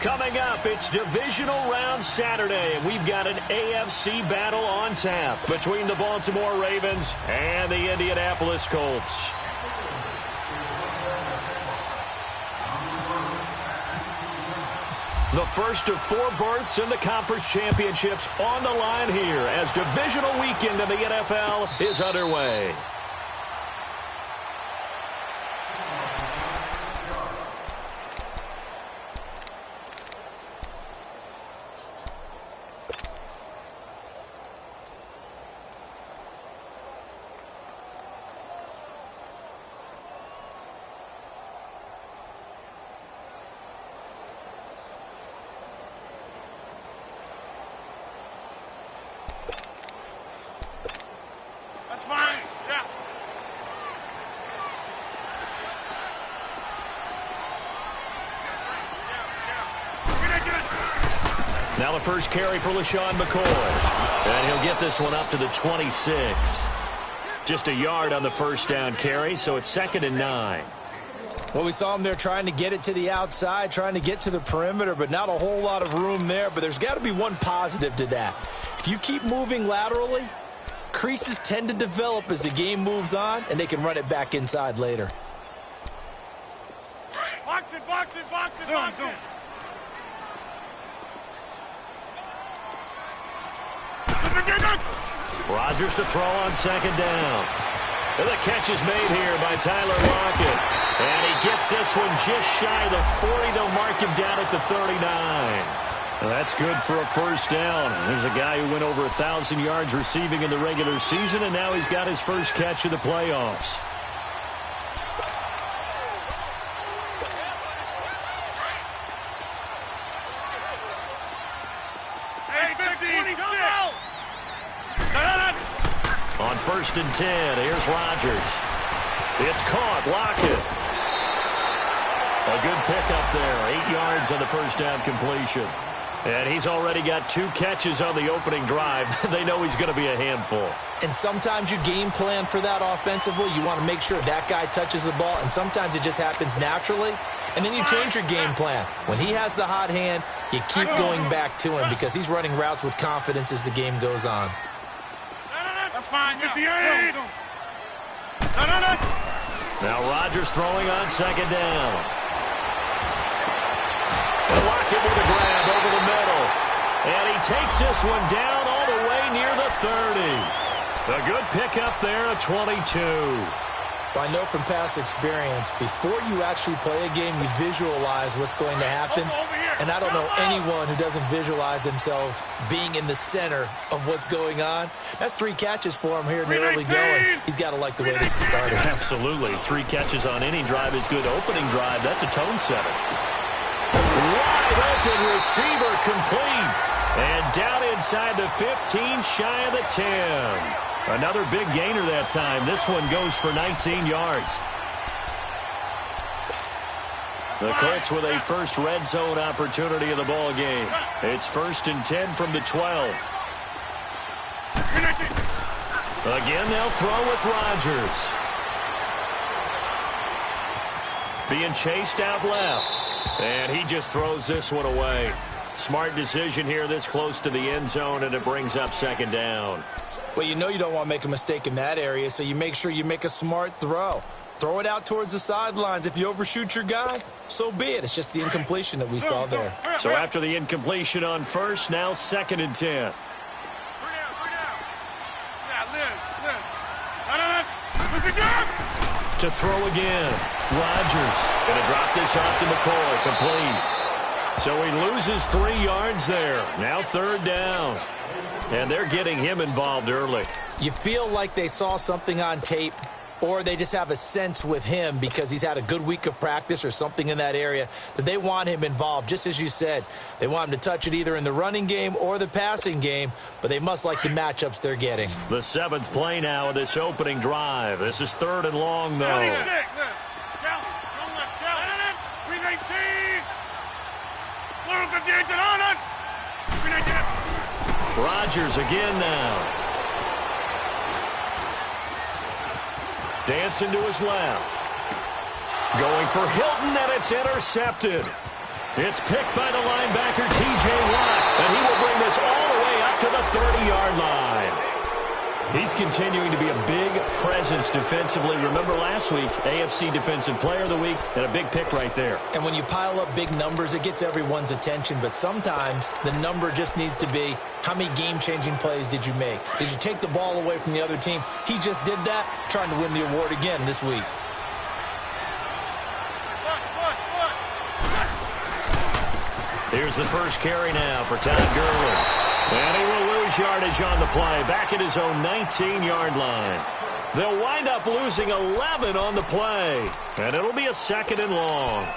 Coming up, it's Divisional Round Saturday, and we've got an AFC battle on tap between the Baltimore Ravens and the Indianapolis Colts. The first of 4 berths in the conference championships on the line here as divisional weekend in the NFL is underway. Now the first carry for LaShawn McCoy. And he'll get this one up to the 26. Just a yard on the first down carry, so it's 2nd and 9. Well, we saw him there trying to get it to the outside, trying to get to the perimeter, but not a whole lot of room there. But there's got to be one positive to that. If you keep moving laterally, creases tend to develop as the game moves on, and they can run it back inside later. Box it, box it, box it, box it. Rodgers to throw on 2nd down. And the catch is made here by Tyler Lockett. And he gets this one just shy of the 40. They'll mark him down at the 39. Well, that's good for a first down. There's a guy who went over 1,000 yards receiving in the regular season, and now he's got his first catch of the playoffs. On 1st and 10, here's Rodgers. It's caught. Lockett. A good pickup there. 8 yards on the first down completion. And he's already got 2 catches on the opening drive. They know he's going to be a handful. And sometimes you game plan for that offensively. You want to make sure that guy touches the ball, and sometimes it just happens naturally. And then you change your game plan. When he has the hot hand, you keep going back to him because he's running routes with confidence as the game goes on. That's fine. 58. Now Rodgers throwing on 2nd down. Lockett with a grab over the middle. And he takes this one down all the way near the 30. A good pickup there at 22. I know from past experience, before you actually play a game, you visualize what's going to happen. And I don't know anyone who doesn't visualize themselves being in the center of what's going on. That's 3 catches for him here in the early going. He's got to like the way this is started. Absolutely. 3 catches on any drive is good. Opening drive, that's a tone setter. Wide open receiver complete. And down inside the 15, shy of the 10. Another big gainer that time. This one goes for 19 yards. The Colts with a first red zone opportunity in the ball game. It's 1st and 10 from the 12. Again, they'll throw with Rodgers. Being chased out left. And he just throws this one away. Smart decision here this close to the end zone, and it brings up 2nd down. Well, you know you don't want to make a mistake in that area, so you make sure you make a smart throw. Throw it out towards the sidelines. If you overshoot your guy, so be it. It's just the incompletion that we saw there. So after the incompletion on 1st, now 2nd and 10. To throw again. Rodgers going to drop this off to McCoy. Complete. So he loses 3 yards there. Now 3rd down. And they're getting him involved early. You feel like they saw something on tape, or they just have a sense with him because he's had a good week of practice or something in that area that they want him involved. Just as you said, they want him to touch it either in the running game or the passing game, but they must like the matchups they're getting. The 7th play now of this opening drive. This is 3rd and long, though. Rodgers again now. Dancing to his left. Going for Hilton, and it's intercepted. It's picked by the linebacker, T.J. Watt, and he will bring this all the way up to the 30-yard line. He's continuing to be a big presence defensively. Remember last week, AFC Defensive Player of the Week, and a big pick right there. And when you pile up big numbers, it gets everyone's attention. But sometimes the number just needs to be, how many game-changing plays did you make? Did you take the ball away from the other team? He just did that, trying to win the award again this week. Here's the first carry now for Todd Gurley. And he will lose yardage on the play, back at his own 19-yard line. They'll wind up losing 11 on the play, and it'll be a 2nd and long.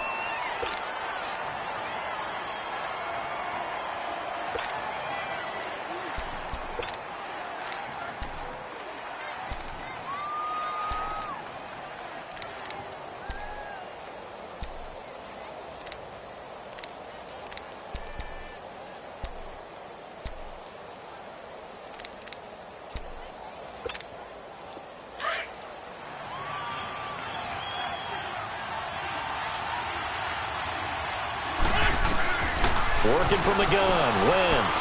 Working from the gun, Wentz.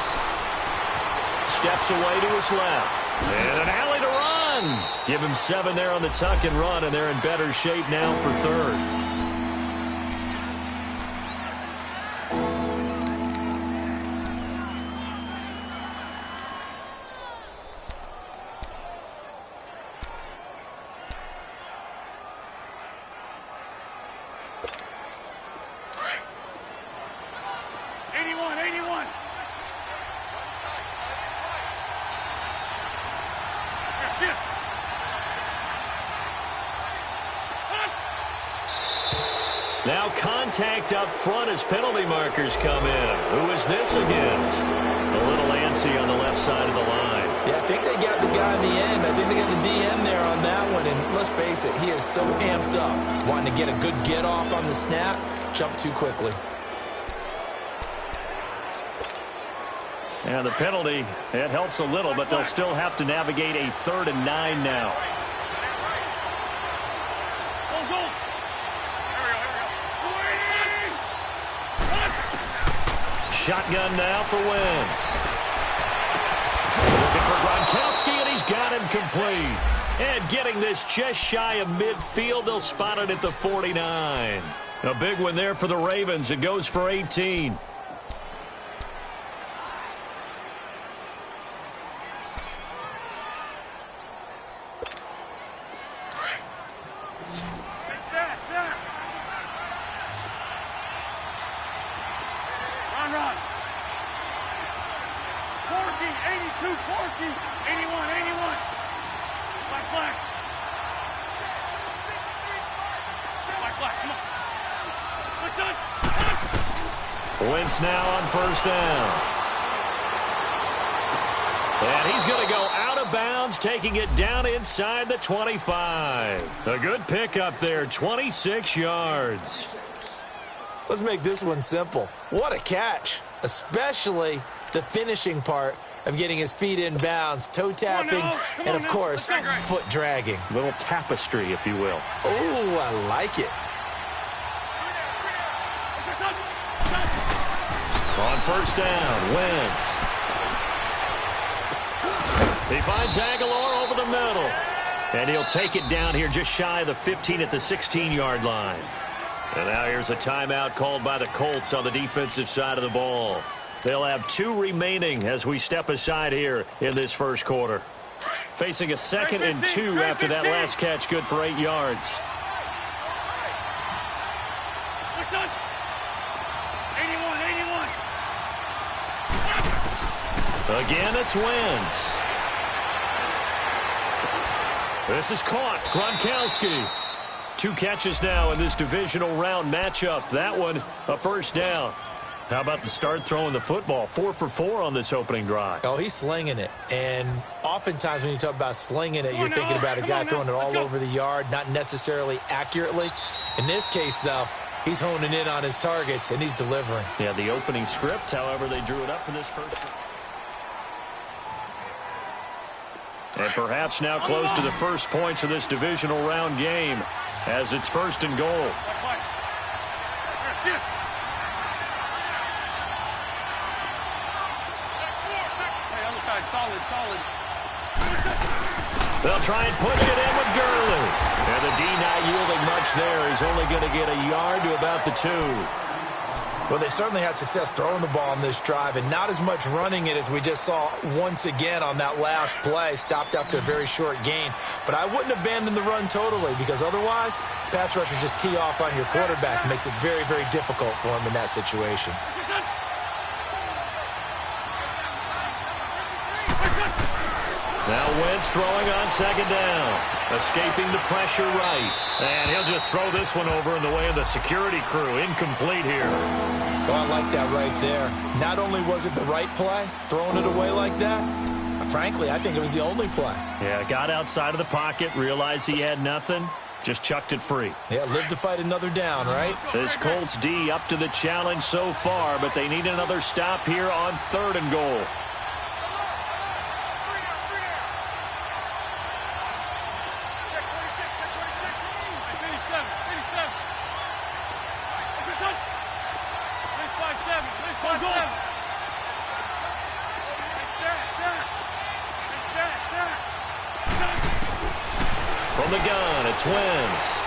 Steps away to his left. And an alley to run. Give him 7 there on the tuck and run, and they're in better shape now for 3rd. Now contact up front as penalty markers come in. Who is this against? A little antsy on the left side of the line. Yeah, I think they got the guy in the end. I think they got the DN there on that one. And let's face it, he is so amped up. Wanting to get a good get off on the snap, jump too quickly. And the penalty, it helps a little, but they'll still have to navigate a 3rd and 9 now. Shotgun now for Wentz. Looking for Gronkowski, and he's got him complete. And getting this just shy of midfield, they'll spot it at the 49. A big one there for the Ravens. It goes for 18. Wentz now on 1st down. And he's going to go out of bounds, taking it down inside the 25. A good pickup there, 26 yards. Let's make this one simple. What a catch, especially the finishing part of getting his feet in bounds, toe tapping, and of course, foot dragging. A little tapestry, if you will. Oh, I like it. On 1st down, Wentz. He finds Aguilar over the middle. And he'll take it down here just shy of the 15 at the 16-yard line. And now here's a timeout called by the Colts on the defensive side of the ball. They'll have 2 remaining as we step aside here in this first quarter. Facing a 2nd and 2 after that last catch, good for 8 yards. Again, it's Wentz. This is caught. Gronkowski. 2 catches now in this divisional round matchup. That one, a 1st down. How about the start throwing the football? 4 for 4 on this opening drive. Oh, he's slinging it. And oftentimes when you talk about slinging it, you're thinking about a guy throwing it all over the yard, not necessarily accurately. In this case, though, he's honing in on his targets, and he's delivering. Yeah, the opening script, however, they drew it up for this first. And perhaps now close to the first points of this divisional round game as it's 1st and goal. They'll try and push it in with Gurley. And the D not yielding much there. He's only going to get a yard to about the 2. Well, they certainly had success throwing the ball on this drive and not as much running it as we just saw once again on that last play. Stopped after a very short gain. But I wouldn't abandon the run totally because otherwise, pass rushers just tee off on your quarterback. It makes it very, very difficult for him in that situation. Now Wentz throwing on second down. Escaping the pressure right. And he'll just throw this one over in the way of the security crew. Incomplete here. Oh, I like that right there. Not only was it the right play, throwing it away like that, frankly, I think it was the only play. Yeah, got outside of the pocket, realized he had nothing, just chucked it free. Yeah, live to fight another down, right? This Colts D up to the challenge so far, but they need another stop here on 3rd and goal. From the gun, it's Wentz.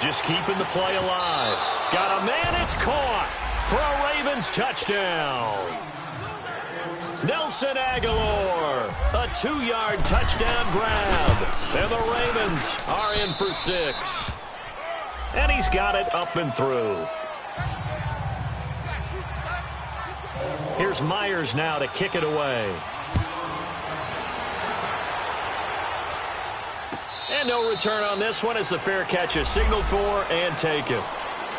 Just keeping the play alive. Got a man, it's caught for a Ravens touchdown. Nelson Aguilar, a 2-yard touchdown grab. And the Ravens are in for 6. And he's got it up and through. Here's Myers now to kick it away. And no return on this one as the fair catch is signaled for and taken.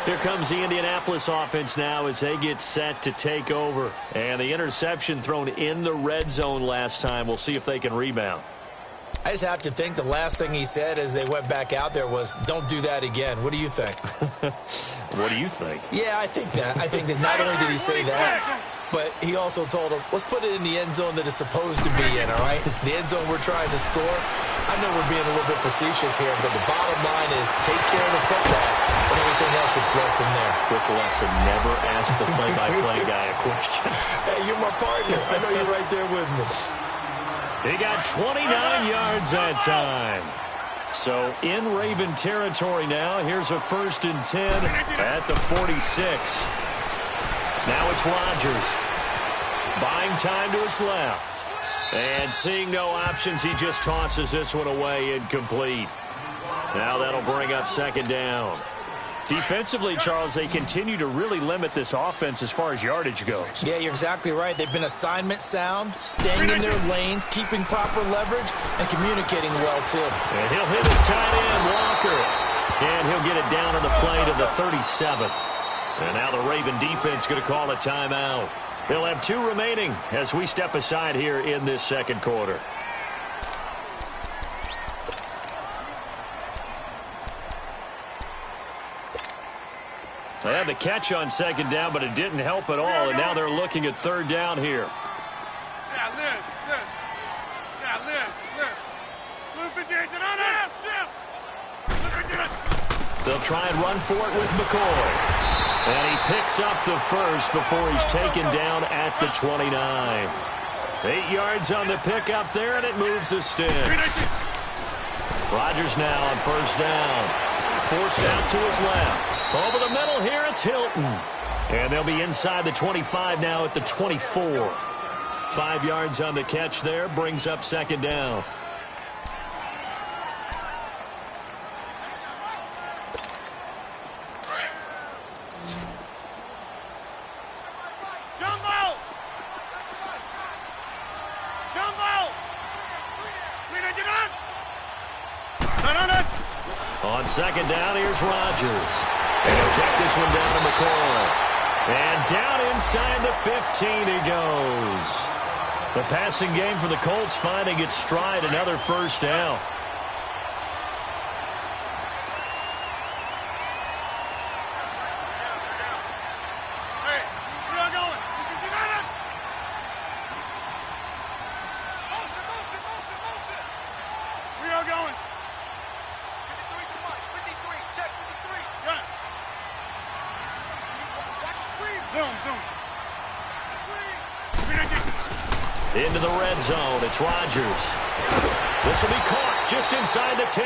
Here comes the Indianapolis offense now as they get set to take over. And the interception thrown in the red zone last time. We'll see if they can rebound. I just have to think the last thing he said as they went back out there was, don't do that again. What do you think? What do you think? Yeah, I think that. I think that not only did he say that, but he also told him, let's put it in the end zone that it's supposed to be in, all right? The end zone we're trying to score. I know we're being a little bit facetious here, but the bottom line is take care of the football, and everything else should flow from there. Quick lesson, never ask the play-by-play guy a question. Hey, you're my partner. I know you're right there with me. He got 29 yards that time. So in Raven territory now. Here's a 1st and 10 at the 46. Now it's Rodgers. Buying time to his left. And seeing no options, he just tosses this one away incomplete. Now that'll bring up 2nd down. Defensively, Charles, they continue to really limit this offense as far as yardage goes. Yeah, you're exactly right. They've been assignment sound, staying in their lanes, keeping proper leverage, and communicating well, too. And he'll hit his tight end, Walker. And he'll get it down on the play to the 37. And now the Raven defense going to call a timeout. They'll have 2 remaining as we step aside here in this 2nd quarter. They had the catch on 2nd down, but it didn't help at all, and now they're looking at 3rd down here. Yeah, Liz. Yeah, Liz. Move 58 to They'll try and run for it with McCoy. And he picks up the first before he's taken down at the 29. 8 yards on the pickup there, and it moves the sticks. Rodgers now on 1st down. Forced out to his left. Over the middle here, it's Hilton. And they'll be inside the 25 now at the 24. 5 yards on the catch there, brings up 2nd down. On 2nd down, here's Rodgers. And he'll check this one down to McCoy. And down inside the 15 he goes. The passing game for the Colts finding its stride, another 1st down. Hey, where are going? Motion. We are going. 53, come on. 53, check 53. Got it. Watch the screen. Zoom, zoom. Into the red zone, it's Rodgers. This will be caught just inside the 10.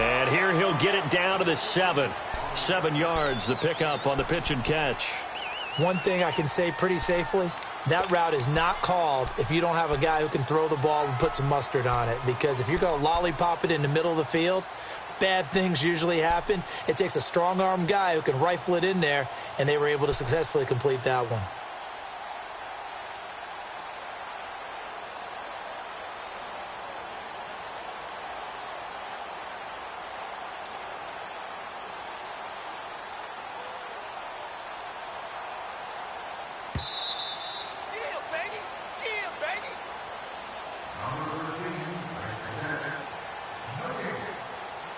And here he'll get it down to the 7. 7 yards, the pickup on the pitch and catch. One thing I can say pretty safely, that route is not called if you don't have a guy who can throw the ball and put some mustard on it. Because if you're going to lollipop it in the middle of the field, bad things usually happen. It takes a strong-arm guy who can rifle it in there, and they were able to successfully complete that one. Yeah, baby. Yeah, baby.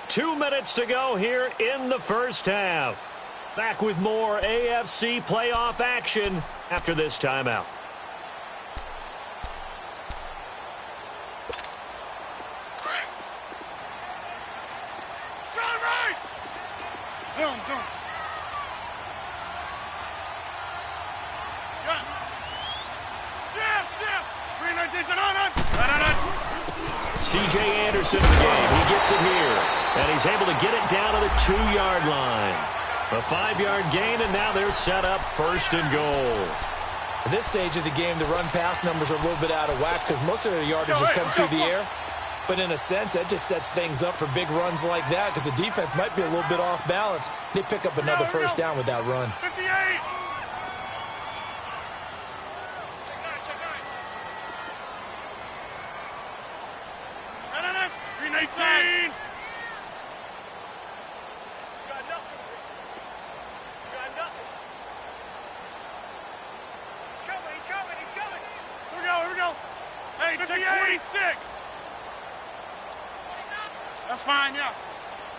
2 minutes to go here in the first half. Back with more AFC playoff action after this timeout. Try right. Zoom, zoom. Yeah. Zip. 319, C.J. Anderson in the game. He gets it here. And he's able to get it down to the 2-yard line. A 5-yard gain, and now they're set up first and goal. At this stage of the game, the run-pass numbers are a little bit out of whack because most of their yardage has come through the air. But in a sense, that just sets things up for big runs like that because the defense might be a little bit off balance. They pick up another first down with that run. 58. No. 319. Here we go. Hey, 56. That's fine, yeah.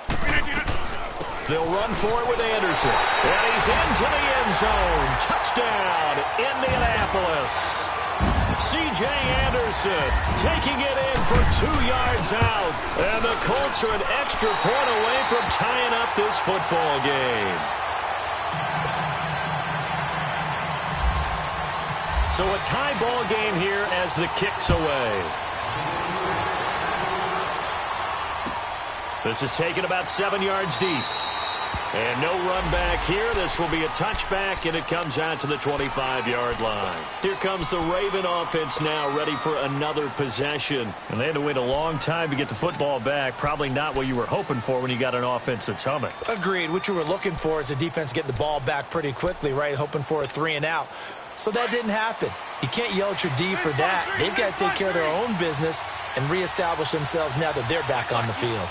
319. They'll run for it with Anderson. And he's into the end zone. Touchdown, Indianapolis. C.J. Anderson taking it in for 2 yards out. And the Colts are an extra point away from tying up this football game. So a tie ball game here as the kick's away. This is taken about 7 yards deep. And no run back here. This will be a touchback, and it comes out to the 25-yard line. Here comes the Raven offense now, ready for another possession. And they had to wait a long time to get the football back. Probably not what you were hoping for when you got an offense that's humming. Agreed. What you were looking for is the defense getting the ball back pretty quickly, right? Hoping for a 3-and-out. So that didn't happen. You can't yell at your D for that. They've got to take care of their own business and reestablish themselves now that they're back on the field.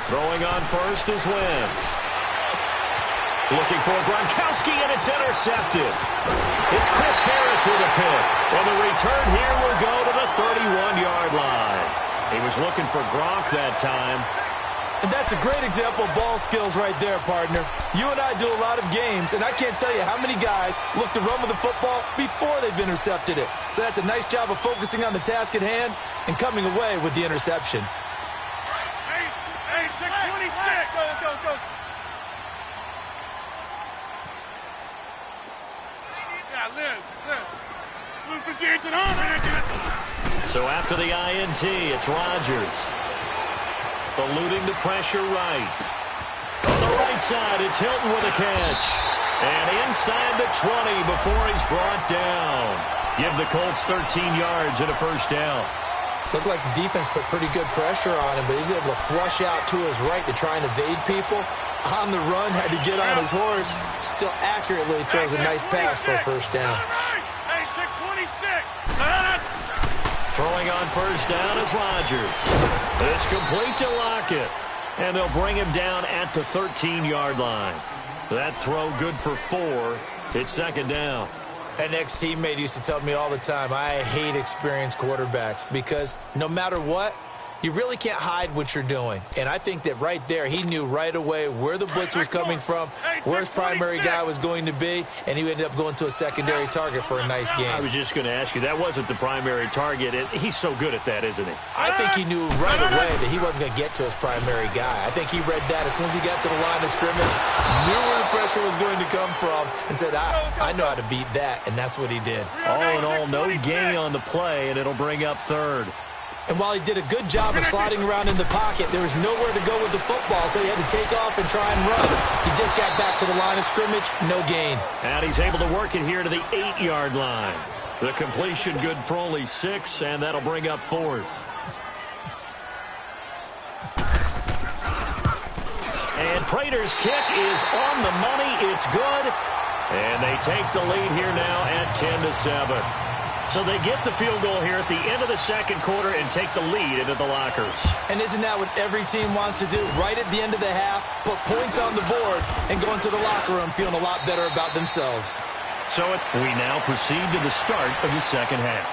Throwing on first is Wentz. Looking for Gronkowski, and it's intercepted. It's Chris Harris with a pick. And the return here will go to the 31-yard line. He was looking for Gronk that time. And that's a great example of ball skills right there, partner. You and I do a lot of games, and I can't tell you how many guys look to run with the football before they've intercepted it. So that's a nice job of focusing on the task at hand and coming away with the interception. Hey, 626. Let's go. Yeah, Liz. Blue 58 to the home. So after the INT, it's Rodgers. Eluding the pressure right. On the right side, it's Hilton with a catch. And inside the 20 before he's brought down. Give the Colts 13 yards and a first down. Looked like the defense put pretty good pressure on him, but he's able to flush out to his right to try and evade people. On the run, had to get on his horse. Still accurately throws a nice pass for a first down. Hey, 626. Throwing on first down is Rodgers. It's complete to Lockett. And they'll bring him down at the 13-yard line. That throw good for 4. It's second down. An ex-teammate used to tell me all the time, I hate experienced quarterbacks because no matter what, You really can't hide what you're doing. And I think that right there, he knew right away where the blitz was coming from, where his primary guy was going to be, and he ended up going to a secondary target for a nice game. I was just going to ask you, that wasn't the primary target. He's so good at that, isn't he? I think he knew right away that he wasn't going to get to his primary guy. I think he read that as soon as he got to the line of scrimmage, knew where the pressure was going to come from, and said, I know how to beat that, and that's what he did. All in all, no gain on the play, and it'll bring up third. And while he did a good job of sliding around in the pocket, there was nowhere to go with the football, so he had to take off and try and run. He just got back to the line of scrimmage, no gain. And he's able to work it here to the 8-yard line. The completion good for only 6, and that'll bring up fourth. And Prater's kick is on the money. It's good. And they take the lead here now at 10-7. So they get the field goal here at the end of the second quarter and take the lead into the lockers. And isn't that what every team wants to do? Right at the end of the half, put points on the board, and go into the locker room feeling a lot better about themselves. So we now proceed to the start of the second half.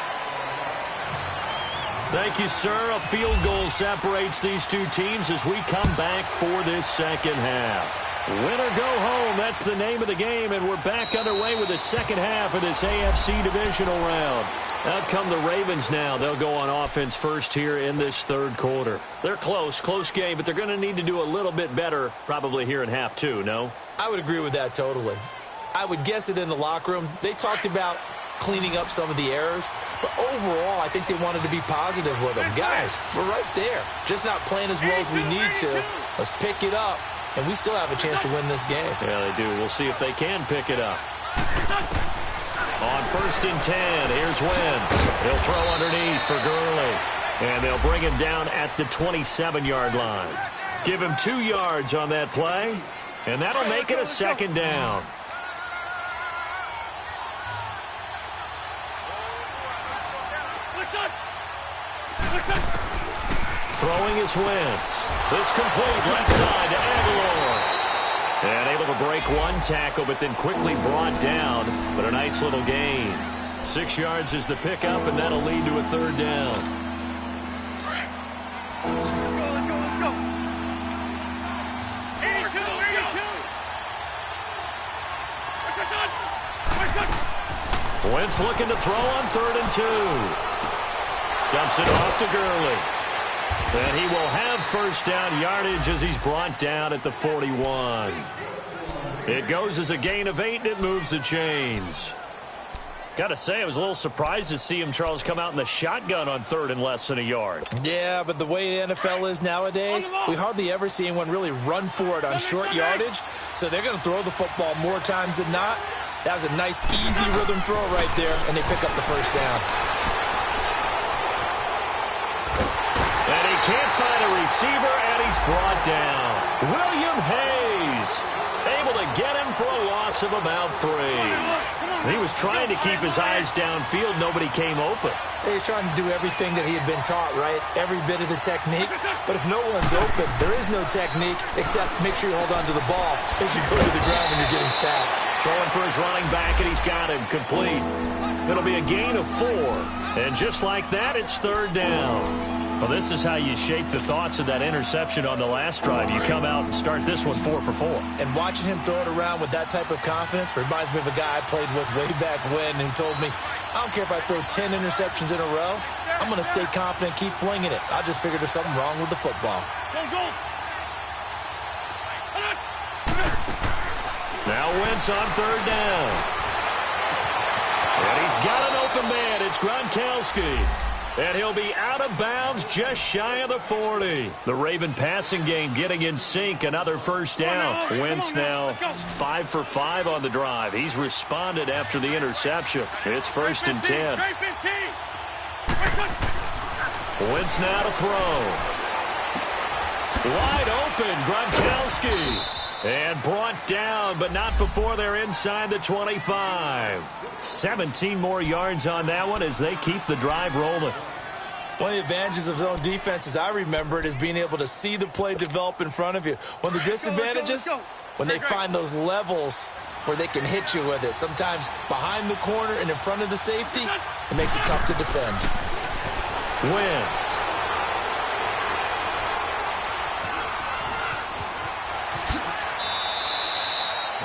Thank you, sir. A field goal separates these two teams as we come back for this second half. Win or go home, that's the name of the game, and we're back underway with the second half of this AFC divisional round. Out come the Ravens now. They'll go on offense first here in this third quarter. They're close game, but they're going to need to do a little bit better probably here in half two, no? I would agree with that totally. I would guess it in the locker room. They talked about cleaning up some of the errors, but overall, I think they wanted to be positive with them. Guys, we're right there. Just not playing as well as we need to. Let's pick it up. And we still have a chance to win this game. Yeah, they do. We'll see if they can pick it up. On 1st and 10, here's Wentz. He'll throw underneath for Gurley. And they'll bring him down at the 27-yard line. Give him 2 yards on that play. And that'll make it a second down. Throwing is Wentz. This complete left side to Aguilar. And able to break one tackle, but then quickly brought down. But a nice little gain. 6 yards is the pickup, and that'll lead to a third down. Let's go. 82. Wentz looking to throw on 3rd and 2. Dumps it off to Gurley. And he will have first down yardage as he's brought down at the 41. It goes as a gain of 8, and it moves the chains. Got to say, I was a little surprised to see him, Charles, come out in the shotgun on 3rd and less than a yard. Yeah, but the way the NFL is nowadays, we hardly ever see anyone really run for it on short yardage. So they're going to throw the football more times than not. That was a nice, easy rhythm throw right there, and they pick up the first down. And he can't find a receiver, and he's brought down. William Hayes able to get him for a loss of about 3. He was trying to keep his eyes downfield. Nobody came open. He was trying to do everything that he had been taught, right? Every bit of the technique. But if no one's open, there is no technique except make sure you hold on to the ball as you go to the ground when you're getting sacked. Throwing for his running back, and he's got him complete. It'll be a gain of 4. And just like that, it's 3rd down. Well, this is how you shape the thoughts of that interception on the last drive. You come out and start this one 4 for 4. And watching him throw it around with that type of confidence reminds me of a guy I played with way back when who told me, I don't care if I throw 10 interceptions in a row. I'm going to stay confident, keep flinging it. I just figured there's something wrong with the football. Go. Now Wentz on 3rd down. And he's got an open man. It's Gronkowski. And he'll be out of bounds just shy of the 40. The Raven passing game getting in sync. Another first down. Wentz now 5 for 5 on the drive. He's responded after the interception. It's 1st and 10. Wentz now to throw. Wide open, Gronkowski. And brought down, but not before they're inside the 25. 17 more yards on that one as they keep the drive rolling. One of the advantages of zone defense, as I remember it, is being able to see the play develop in front of you. One of the disadvantages, when they find those levels where they can hit you with it, sometimes behind the corner and in front of the safety, it makes it tough to defend. Wentz.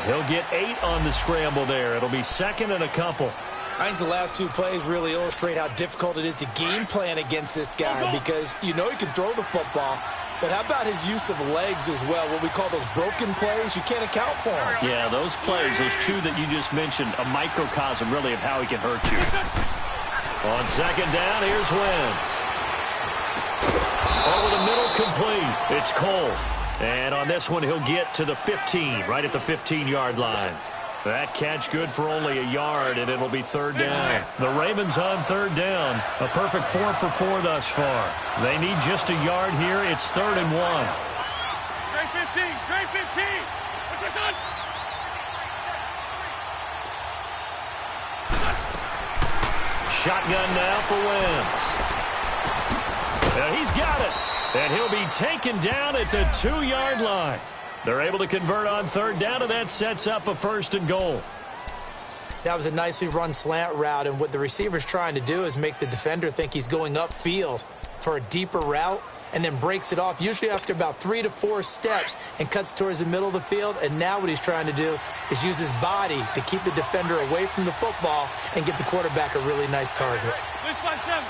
He'll get 8 on the scramble there. It'll be second and a couple. I think the last 2 plays really illustrate how difficult it is to game plan against this guy because you know he can throw the football, but how about his use of legs as well? What we call those broken plays, you can't account for them. Yeah, those plays, those 2 that you just mentioned, a microcosm really of how he can hurt you. On second down, here's Wentz. Over the middle, complete. It's Cole. And on this one, he'll get to the 15, right at the 15-yard line. That catch good for only a yard, and it'll be third down. The Ravens on third down. A perfect 4 for 4 thus far. They need just a yard here. It's 3rd and 1. Great 15. Great 15. What's this on? Shotgun now for Wentz. He's got it. And he'll be taken down at the 2-yard line. They're able to convert on third down, and that sets up a 1st and goal. That was a nicely run slant route, and what the receiver's trying to do is make the defender think he's going upfield for a deeper route and then breaks it off, usually after about 3 to 4 steps, and cuts towards the middle of the field. And now what he's trying to do is use his body to keep the defender away from the football and give the quarterback a really nice target. Let's play 7.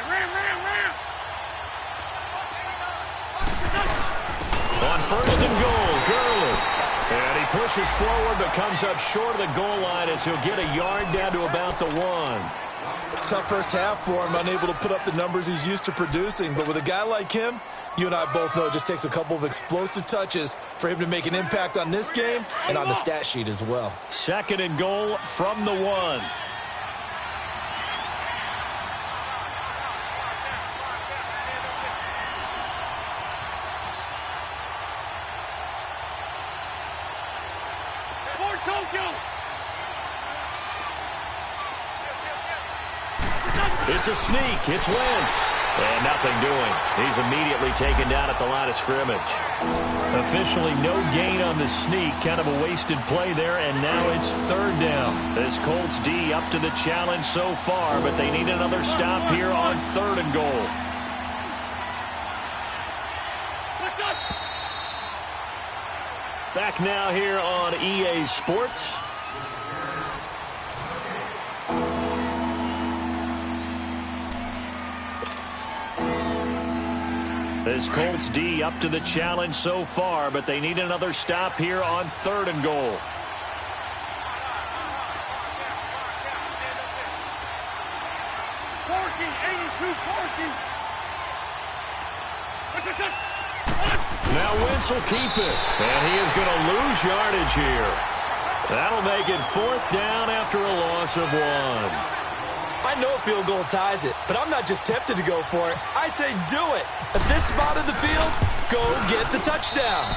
Ram. On 1st and goal, Gurley. And he pushes forward but comes up short of the goal line as he'll get a yard down to about the 1. Tough first half for him, unable to put up the numbers he's used to producing. But with a guy like him, you and I both know it just takes a couple of explosive touches for him to make an impact on this game and on the stat sheet as well. 2nd and goal from the 1. It's a sneak. It's Wentz. And nothing doing. He's immediately taken down at the line of scrimmage. Officially no gain on the sneak. Kind of a wasted play there, and now it's 3rd down. This Colts D up to the challenge so far, but they need another stop here on 3rd and goal. Back now here on EA Sports. This Colts D up to the challenge so far, but they need another stop here on 3rd and goal. Now Wentz will keep it, and he is going to lose yardage here. That'll make it 4th down after a loss of 1. I know a field goal ties it, but I'm not just tempted to go for it. I say do it. At this spot of the field, go get the touchdown.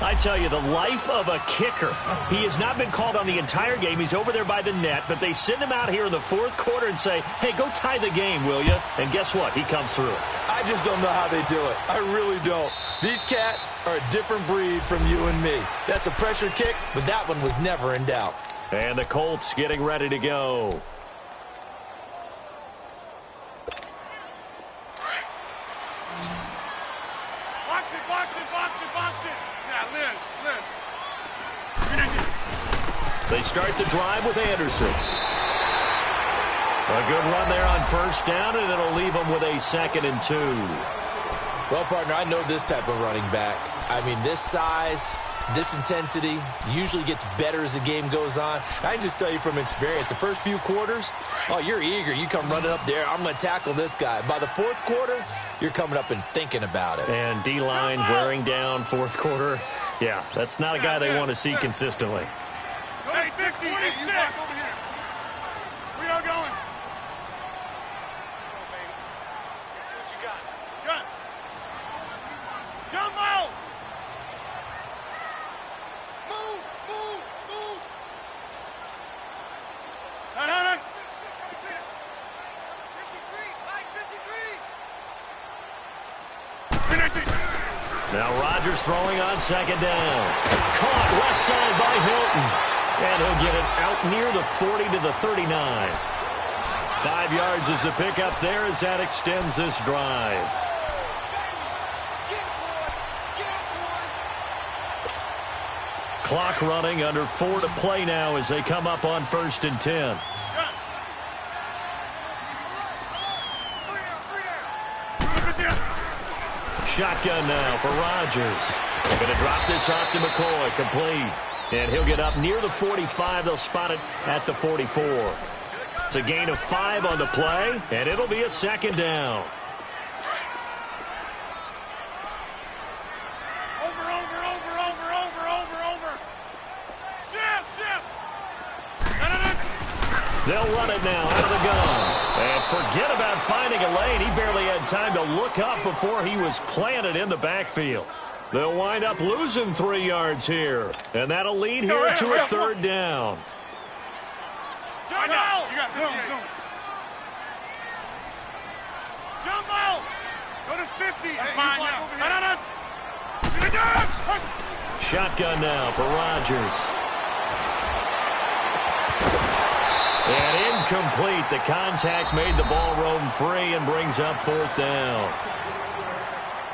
I tell you, the life of a kicker. He has not been called on the entire game. He's over there by the net, but they send him out here in the 4th quarter and say, hey, go tie the game, will you? And guess what? He comes through. I just don't know how they do it. I really don't. These cats are a different breed from you and me. That's a pressure kick, but that one was never in doubt. And the Colts getting ready to go. They start the drive with Anderson. A good run there on 1st down, and it'll leave them with a 2nd and 2. Well, partner, I know this type of running back. I mean, this size, this intensity usually gets better as the game goes on. I can just tell you from experience, the first few quarters, oh, you're eager. You come running up there, I'm going to tackle this guy. By the 4th quarter, you're coming up and thinking about it. And D-line wearing down 4th quarter. Yeah, that's not a guy they want to see consistently. Hey, 50, hey, you back over here. We are going. Let's see what you got. Gun. Jump out. Move. Hold on. 53. Now Rodgers throwing on 2nd down. Caught left side by Hilton. And he'll get it out near the 40 to the 39. 5 yards is the pickup there as that extends this drive. 3 Clock running, under 4 to play now as they come up on 1st and 10. Shotgun now for Rodgers. They're going to drop this off to McCoy, complete. And he'll get up near the 45. They'll spot it at the 44. It's a gain of 5 on the play, and it'll be a 2nd down. They'll run it now out of the gun. And forget about finding a lane. He barely had time to look up before he was planted in the backfield. They'll wind up losing 3 yards here. And that'll lead here to a 3rd down. Jump out! You got zoom. Jump out! Go to 50. That's fine now. Shotgun now for Rodgers. And incomplete. The contact made the ball roam free and brings up 4th down.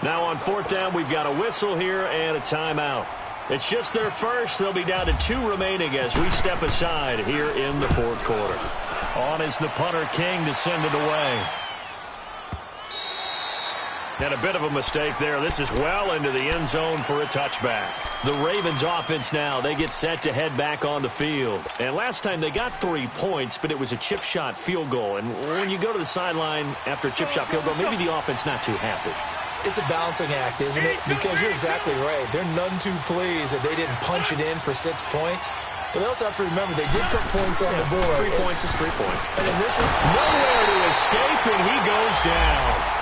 Now on 4th down, we've got a whistle here and a timeout. It's just their first. They'll be down to 2 remaining as we step aside here in the 4th quarter. On is the punter, King, to send it away. And a bit of a mistake there. This is well into the end zone for a touchback. The Ravens offense now, they get set to head back on the field. And last time they got 3 points, but it was a chip shot field goal. And when you go to the sideline after a chip shot field goal, maybe the offense not too happy. It's a balancing act, isn't it? Because you're exactly right. They're none too pleased that they didn't punch it in for 6 points. But they also have to remember they did put points on the board. 3 points is 3 points. And in this one, nowhere to escape, and he goes down.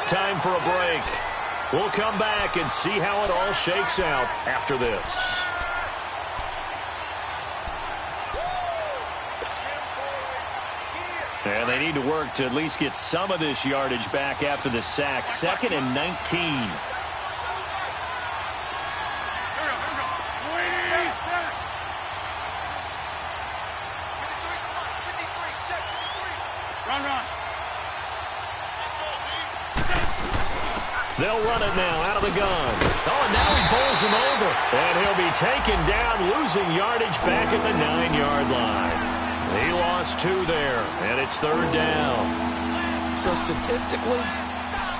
Time for a break. We'll come back and see how it all shakes out after this. And they need to work to at least get some of this yardage back after the sack. 2nd and 19. They'll run it now out of the gun. Oh, and now he bowls him over. And he'll be taken down, losing yardage back at the 9-yard line. He lost 2 there, and it's 3rd down. So statistically,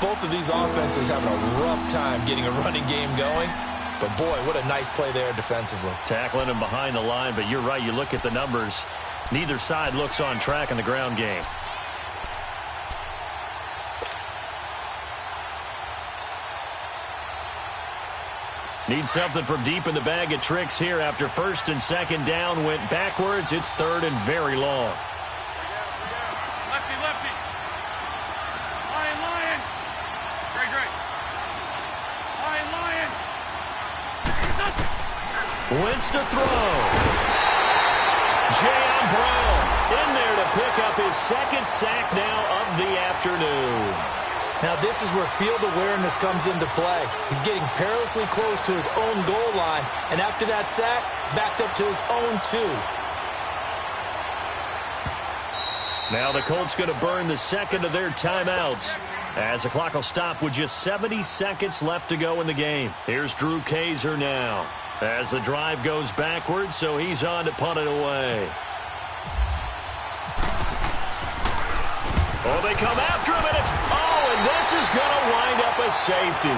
both of these offenses having a rough time getting a running game going. But, boy, what a nice play there defensively. Tackling him behind the line, but you're right. You look at the numbers. Neither side looks on track in the ground game. Need something from deep in the bag of tricks here after 1st and 2nd down. Went backwards. It's 3rd and very long. Lefty. Lion. Great. Lion. Wentz to throw. J.M. Brown in there to pick up his 2nd sack now of the afternoon. Now this is where field awareness comes into play. He's getting perilously close to his own goal line, and after that sack, backed up to his own 2. Now the Colts going to burn the 2nd of their timeouts as the clock will stop with just 70 seconds left to go in the game. Here's Drew Kaiser now as the drive goes backwards, so he's on to punt it away. Oh, they come after him, and and this is going to wind up a safety.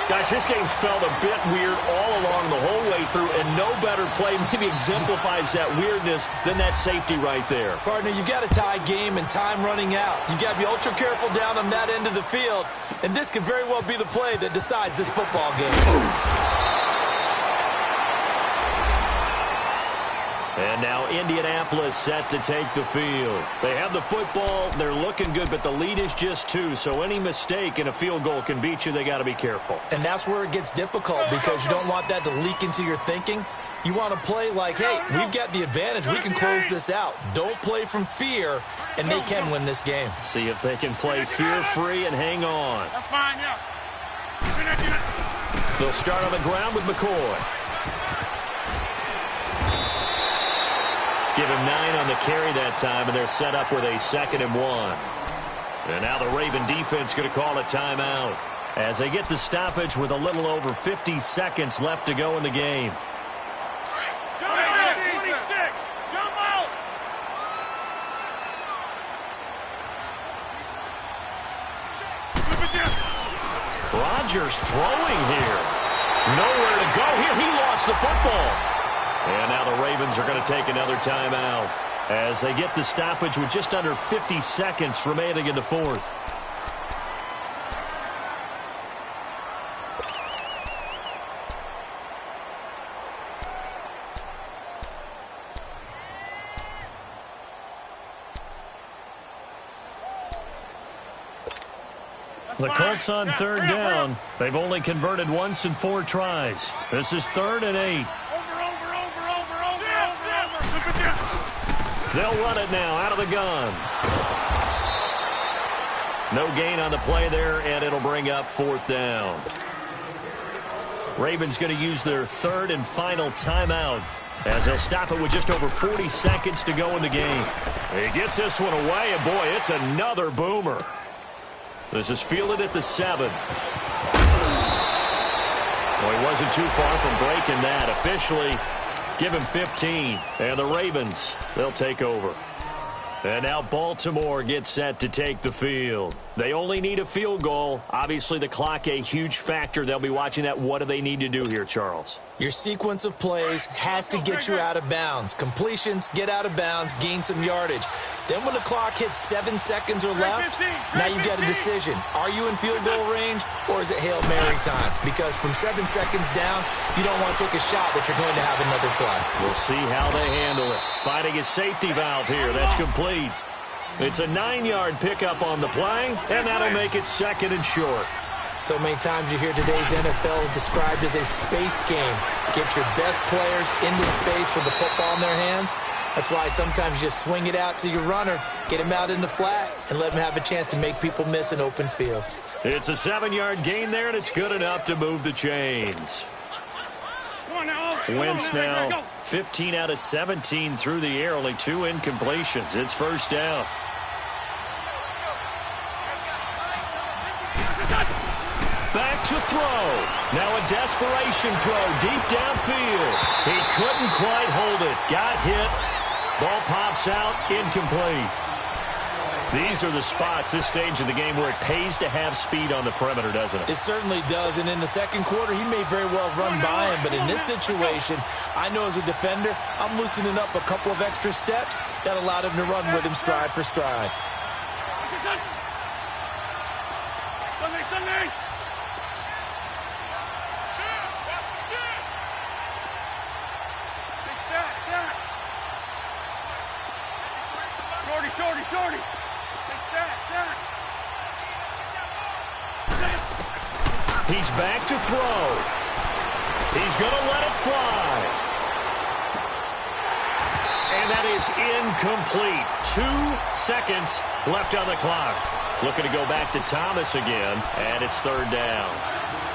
Guys, this game's felt a bit weird all along the whole way through, and no better play maybe exemplifies that weirdness than that safety right there. Partner, you got a tie game and time running out. You got to be ultra careful down on that end of the field, and this could very well be the play that decides this football game. And now Indianapolis set to take the field. They have the football. They're looking good, but the lead is just 2. So any mistake in a field goal can beat you. They got to be careful. And that's where it gets difficult because you don't want that to leak into your thinking. You want to play like, hey, we've got the advantage. We can close this out. Don't play from fear, and they can win this game. See if they can play fear-free and hang on. That's fine, yeah. They'll start on the ground with McCoy. Give him 9 on the carry that time, and they're set up with a 2nd and 1. And now the Raven defense going to call a timeout. as they get the stoppage with a little over 50 seconds left to go in the game. Jump out, 26. Jump out. Rodgers throwing here. Nowhere to go here. He lost the football. And now the Ravens are going to take another timeout as they get the stoppage with just under 50 seconds remaining in the fourth. The Colts on third down. They've only converted once in 4 tries. This is 3rd and 8. They'll run it now out of the gun. No gain on the play there, and it'll bring up 4th down. Ravens going to use their 3rd and final timeout as they'll stop it with just over 40 seconds to go in the game. He gets this one away, and boy, it's another boomer. This is fielded at the 7. Well, he wasn't too far from breaking that. Officially, give him 15. And the Ravens, they'll take over. And now Baltimore gets set to take the field. They only need a field goal. Obviously, the clock a huge factor. They'll be watching that. What do they need to do here, Charles? Your sequence of plays has to get you out of bounds. Completions, get out of bounds, gain some yardage. Then when the clock hits 7 seconds or left, now you've got a decision. Are you in field goal range, or is it Hail Mary time? Because from 7 seconds down, you don't want to take a shot that you're going to have another play. We'll see how they handle it. Finding a safety valve here. That's complete. It's a 9-yard pickup on the play, and that'll make it 2nd and short. So many times you hear today's NFL described as a space game. Get your best players into space with the football in their hands. That's why sometimes you just swing it out to your runner, get him out in the flat, and let him have a chance to make people miss an open field. It's a 7-yard gain there, and it's good enough to move the chains. Wentz now 15 out of 17 through the air, only 2 incompletions. It's 1st down. Back to throw. Now a desperation throw deep downfield. He couldn't quite hold it. Got hit. Ball pops out. Incomplete. These are the spots, this stage of the game, where it pays to have speed on the perimeter, doesn't it? It certainly does. And in the second quarter, he may very well run by him. But in this situation, I know as a defender, I'm loosening up a couple of extra steps that allowed him to run with him stride for stride. Sunday. Shorty. He's back to throw. He's going to let it fly. And that is incomplete. 2 seconds left on the clock. Looking to go back to Thomas again, and it's 3rd down.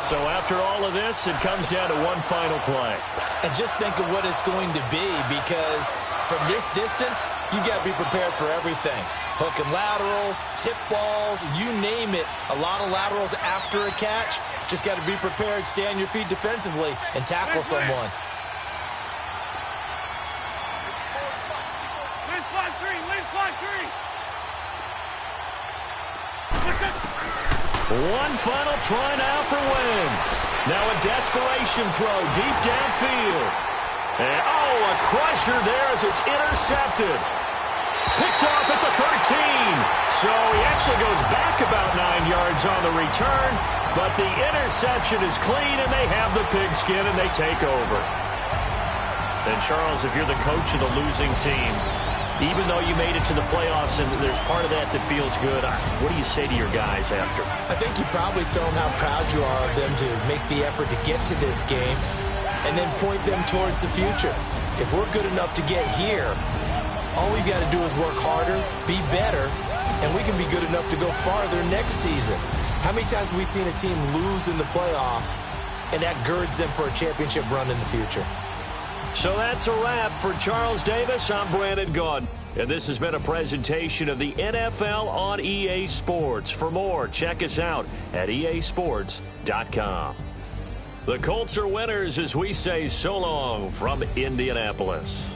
So after all of this, it comes down to one final play. And just think of what it's going to be, because from this distance, you've got to be prepared for everything. Hook and laterals, tip balls, you name it. A lot of laterals after a catch. Just got to be prepared, stay on your feet defensively, and tackle someone. One final try now for Wentz. Now a desperation throw deep downfield. And, a crusher there as it's intercepted. Picked off at the 13. So he actually goes back about 9 yards on the return. But the interception is clean, and they have the pigskin, and they take over. And, Charles, if you're the coach of the losing team, even though you made it to the playoffs and there's part of that that feels good, what do you say to your guys after? I think you probably tell them how proud you are of them to make the effort to get to this game and then point them towards the future. If we're good enough to get here, all we've got to do is work harder, be better, and we can be good enough to go farther next season. How many times have we seen a team lose in the playoffs, and that girds them for a championship run in the future? So that's a wrap. For Charles Davis, I'm Brandon Gaudin. And this has been a presentation of the NFL on EA Sports. For more, check us out at easports.com. The Colts are winners as we say so long from Indianapolis.